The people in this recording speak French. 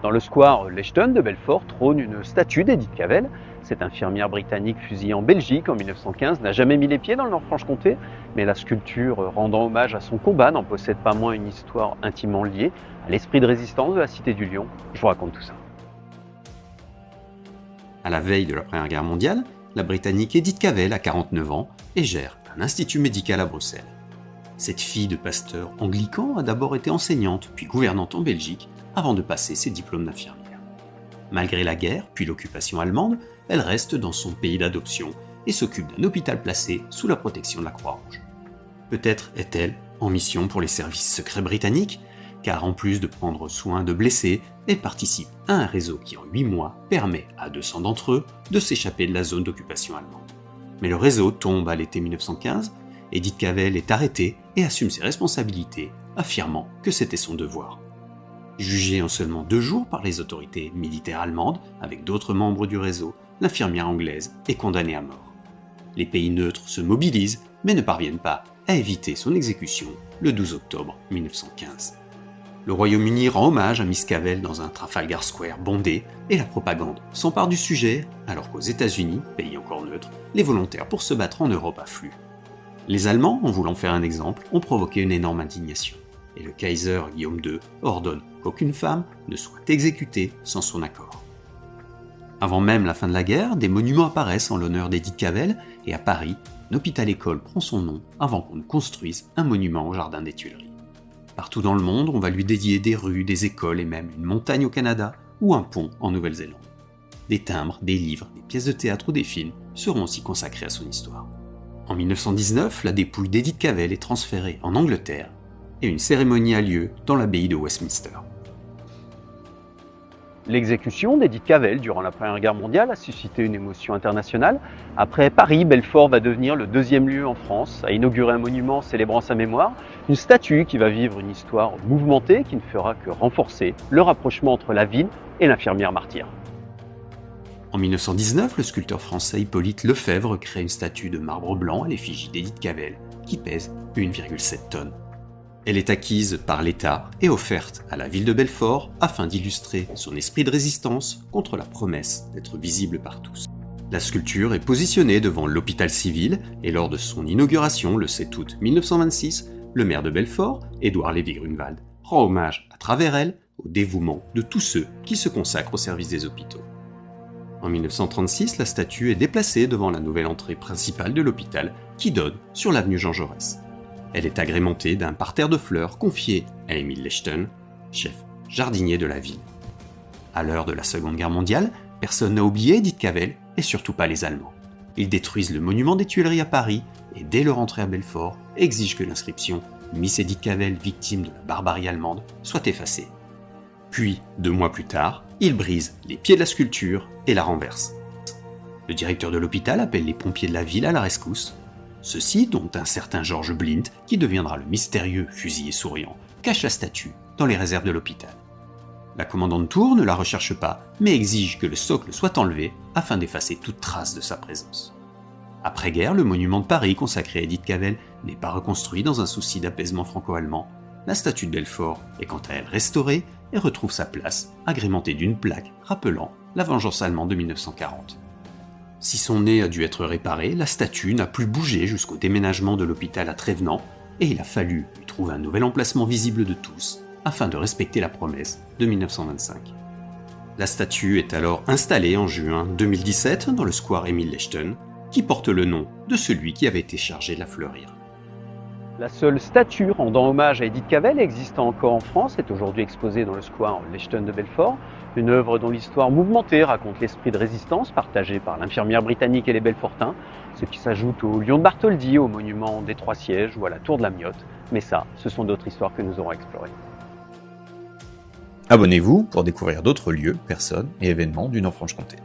Dans le square Lechton de Belfort trône une statue d'Edith Cavell. Cette infirmière britannique fusillée en Belgique en 1915 n'a jamais mis les pieds dans le Nord-Franche-Comté, mais la sculpture rendant hommage à son combat n'en possède pas moins une histoire intimement liée à l'esprit de résistance de la Cité du Lion. Je vous raconte tout ça. À la veille de la Première Guerre mondiale, la Britannique Edith Cavell a 49 ans et gère un institut médical à Bruxelles. Cette fille de pasteur anglican a d'abord été enseignante puis gouvernante en Belgique avant de passer ses diplômes d'infirmière. Malgré la guerre puis l'occupation allemande, elle reste dans son pays d'adoption et s'occupe d'un hôpital placé sous la protection de la Croix-Rouge. Peut-être est-elle en mission pour les services secrets britanniques, car en plus de prendre soin de blessés, elle participe à un réseau qui en 8 mois permet à 200 d'entre eux de s'échapper de la zone d'occupation allemande. Mais le réseau tombe à l'été 1915, Edith Cavell est arrêtée et assume ses responsabilités, affirmant que c'était son devoir. Jugée en seulement 2 jours par les autorités militaires allemandes, avec d'autres membres du réseau, l'infirmière anglaise est condamnée à mort. Les pays neutres se mobilisent, mais ne parviennent pas à éviter son exécution le 12 octobre 1915. Le Royaume-Uni rend hommage à Miss Cavell dans un Trafalgar Square bondé, et la propagande s'empare du sujet, alors qu'aux États-Unis, pays encore neutre, les volontaires pour se battre en Europe affluent. Les Allemands, en voulant faire un exemple, ont provoqué une énorme indignation, et le Kaiser Guillaume II ordonne qu'aucune femme ne soit exécutée sans son accord. Avant même la fin de la guerre, des monuments apparaissent en l'honneur d'Edith Cavell, et à Paris, un hôpital-école prend son nom avant qu'on ne construise un monument au jardin des Tuileries. Partout dans le monde, on va lui dédier des rues, des écoles et même une montagne au Canada ou un pont en Nouvelle-Zélande. Des timbres, des livres, des pièces de théâtre ou des films seront aussi consacrés à son histoire. En 1919, la dépouille d'Edith Cavell est transférée en Angleterre et une cérémonie a lieu dans l'abbaye de Westminster. L'exécution d'Edith Cavell durant la Première Guerre mondiale a suscité une émotion internationale. Après Paris, Belfort va devenir le 2e lieu en France à inaugurer un monument célébrant sa mémoire, une statue qui va vivre une histoire mouvementée qui ne fera que renforcer le rapprochement entre la ville et l'infirmière martyre. En 1919, le sculpteur français Hippolyte Lefebvre crée une statue de marbre blanc à l'effigie d'Edith Cavell qui pèse 1,7 tonnes. Elle est acquise par l'État et offerte à la ville de Belfort afin d'illustrer son esprit de résistance contre la promesse d'être visible par tous. La sculpture est positionnée devant l'hôpital civil et lors de son inauguration le 7 août 1926, le maire de Belfort, Édouard Lévy-Grunewald, rend hommage à travers elle au dévouement de tous ceux qui se consacrent au service des hôpitaux. En 1936, la statue est déplacée devant la nouvelle entrée principale de l'hôpital qui donne sur l'avenue Jean Jaurès. Elle est agrémentée d'un parterre de fleurs confié à Emil Lechton, chef jardinier de la ville. À l'heure de la Seconde Guerre mondiale, personne n'a oublié Edith Cavell et surtout pas les Allemands. Ils détruisent le monument des Tuileries à Paris et dès leur entrée à Belfort, exigent que l'inscription « Miss Edith Cavell, victime de la barbarie allemande » soit effacée. Puis, 2 mois plus tard, ils brisent les pieds de la sculpture et la renversent. Le directeur de l'hôpital appelle les pompiers de la ville à la rescousse. Ceux-ci, dont un certain George Blint, qui deviendra le mystérieux fusillé souriant, cache la statue dans les réserves de l'hôpital. La commandante Tour ne la recherche pas, mais exige que le socle soit enlevé afin d'effacer toute trace de sa présence. Après-guerre, le monument de Paris consacré à Edith Cavell n'est pas reconstruit dans un souci d'apaisement franco-allemand. La statue de Belfort est quant à elle restaurée et retrouve sa place, agrémentée d'une plaque rappelant la vengeance allemande de 1940. Si son nez a dû être réparé, la statue n'a plus bougé jusqu'au déménagement de l'hôpital à Trévenans et il a fallu lui trouver un nouvel emplacement visible de tous afin de respecter la promesse de 1925. La statue est alors installée en juin 2017 dans le square Emil Lechton qui porte le nom de celui qui avait été chargé de la fleurir. La seule statue rendant hommage à Edith Cavell existant encore en France est aujourd'hui exposée dans le square Lechton de Belfort, une œuvre dont l'histoire mouvementée raconte l'esprit de résistance partagé par l'infirmière britannique et les Belfortins, ce qui s'ajoute au Lion de Bartholdi, au monument des 3 sièges ou à la Tour de la Miotte. Mais ça, ce sont d'autres histoires que nous aurons explorées. Abonnez-vous pour découvrir d'autres lieux, personnes et événements du Nord-Franche-Comté.